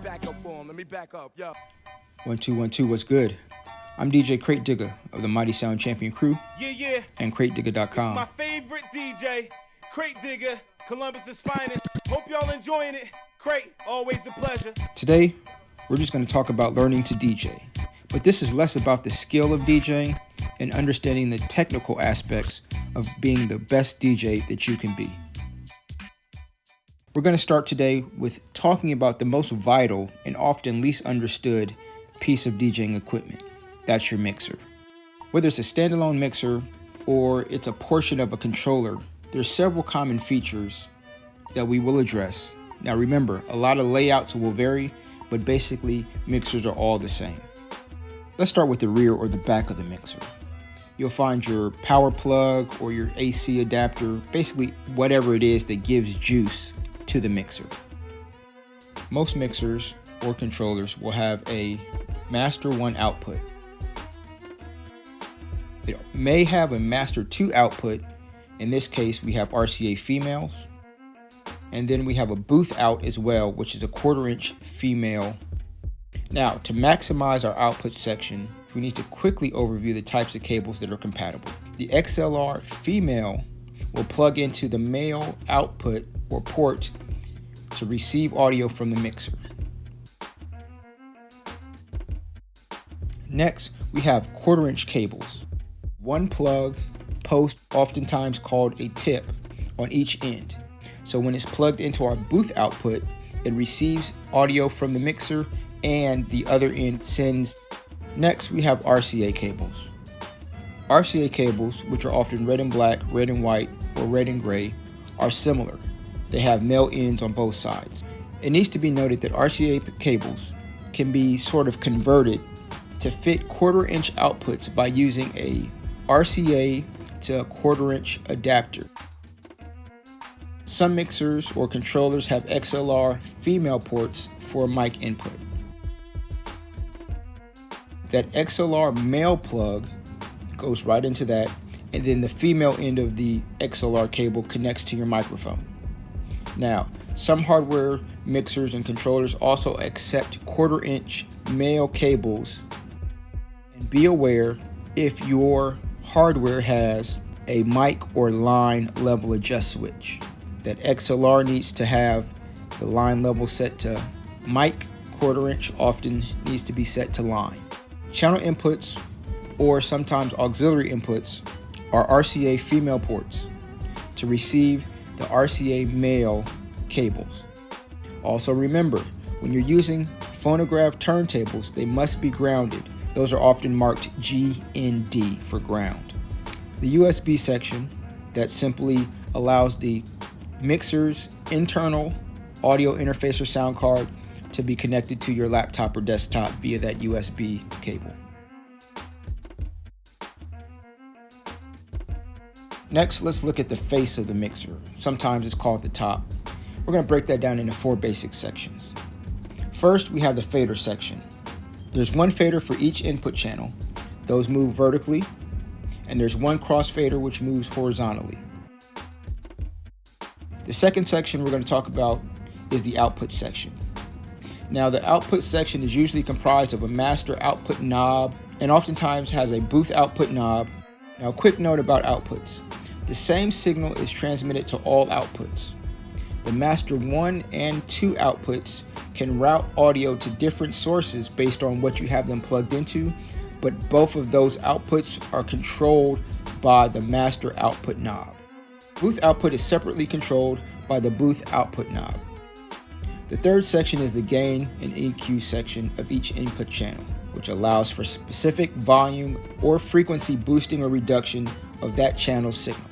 back up for him. Let me back up, yo. 1212, what's good? I'm DJ Crate Digger of the Mighty Sound Champion crew. Yeah. And CrateDigger.com. This is my favorite DJ, Crate Digger, Columbus's finest. Hope y'all enjoying it. Crate, always a pleasure. Today, we're just going to talk about learning to DJ. But this is less about the skill of DJing and understanding the technical aspects of being the best DJ that you can be. We're going to start today with talking about the most vital and often least understood piece of DJing equipment. That's your mixer. Whether it's a standalone mixer or it's a portion of a controller, there's several common features that we will address. Now remember, a lot of layouts will vary, but basically mixers are all the same. Let's start with the rear or the back of the mixer. You'll find your power plug or your AC adapter, basically whatever it is that gives juice to the mixer. Most mixers or controllers will have a Master 1 output. It may have a Master 2 output. In this case, we have RCA females. And then we have a booth out as well, which is a 1/4 inch female. Now, to maximize our output section, we need to quickly overview the types of cables that are compatible. The XLR female will plug into the male output or port to receive audio from the mixer. Next, we have 1/4 inch cables. One plug post, oftentimes called a tip, on each end. So when it's plugged into our booth output, it receives audio from the mixer and the other end sends. Next, we have RCA cables. RCA cables, which are often red and black, red and white, or red and gray, are similar. They have male ends on both sides. It needs to be noted that RCA cables can be sort of converted to fit 1/4 inch outputs by using a RCA to a 1/4 inch adapter. Some mixers or controllers have XLR female ports for mic input. That XLR male plug goes right into that, and then the female end of the XLR cable connects to your microphone. Now, some hardware mixers and controllers also accept 1/4 inch male cables. And be aware if your hardware has a mic or line level adjust switch. That XLR needs to have the line level set to mic, 1/4 inch often needs to be set to line. Channel inputs or sometimes auxiliary inputs are RCA female ports to receive the RCA male cables. Also remember, when you're using phonograph turntables, they must be grounded. Those are often marked GND for ground. The USB section that simply allows the mixer's internal audio interface or sound card to be connected to your laptop or desktop via that USB cable. Next, let's look at the face of the mixer. Sometimes it's called the top. We're going to break that down into 4 basic sections. First, we have the fader section. There's one fader for each input channel. Those move vertically, and there's one crossfader which moves horizontally. The second section we're going to talk about is the output section. Now, the output section is usually comprised of a master output knob and oftentimes has a booth output knob. Now, a quick note about outputs. The same signal is transmitted to all outputs. The master 1 and 2 outputs can route audio to different sources based on what you have them plugged into, but both of those outputs are controlled by the master output knob. Booth output is separately controlled by the booth output knob. The third section is the gain and EQ section of each input channel, which allows for specific volume or frequency boosting or reduction of that channel's signal.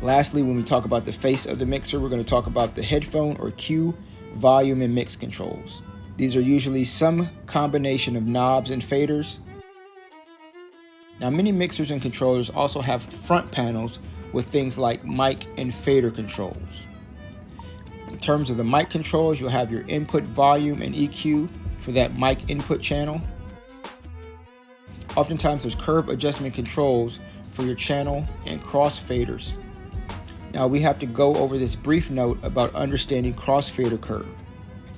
Lastly, when we talk about the face of the mixer, we're going to talk about the headphone or cue, volume, and mix controls. These are usually some combination of knobs and faders. Now, many mixers and controllers also have front panels with things like mic and fader controls. In terms of the mic controls, you'll have your input volume and EQ for that mic input channel. Oftentimes there's curve adjustment controls for your channel and cross faders. Now we have to go over this brief note about understanding crossfader curve.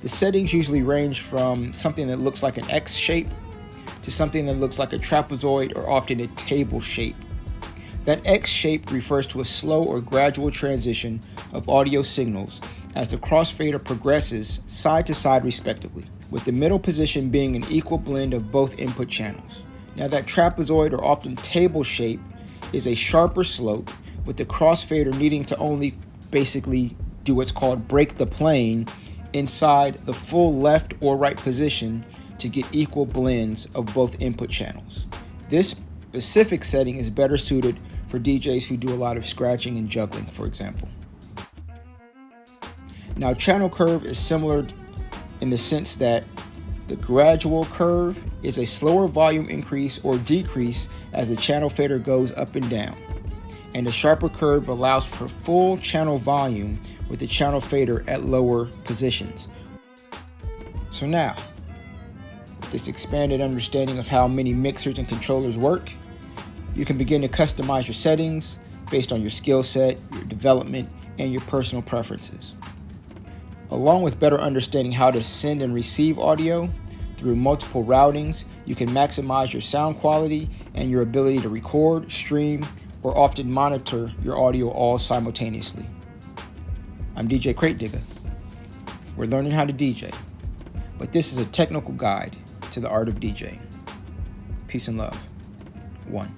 The settings usually range from something that looks like an X shape to something that looks like a trapezoid or often a table shape. That X shape refers to a slow or gradual transition of audio signals as the crossfader progresses side to side respectively, with the middle position being an equal blend of both input channels. Now that trapezoid or often table shape is a sharper slope, with the crossfader needing to only basically do what's called break the plane inside the full left or right position to get equal blends of both input channels. This specific setting is better suited for DJs who do a lot of scratching and juggling, for example. Now, channel curve is similar in the sense that the gradual curve is a slower volume increase or decrease as the channel fader goes up and down, and the sharper curve allows for full channel volume with the channel fader at lower positions. So now, with this expanded understanding of how many mixers and controllers work, you can begin to customize your settings based on your skill set, your development, and your personal preferences. Along with better understanding how to send and receive audio through multiple routings, you can maximize your sound quality and your ability to record, stream, or often monitor your audio all simultaneously. I'm DJ Crate Digger. We're learning how to DJ, but this is a technical guide to the art of DJing. Peace and love. 1.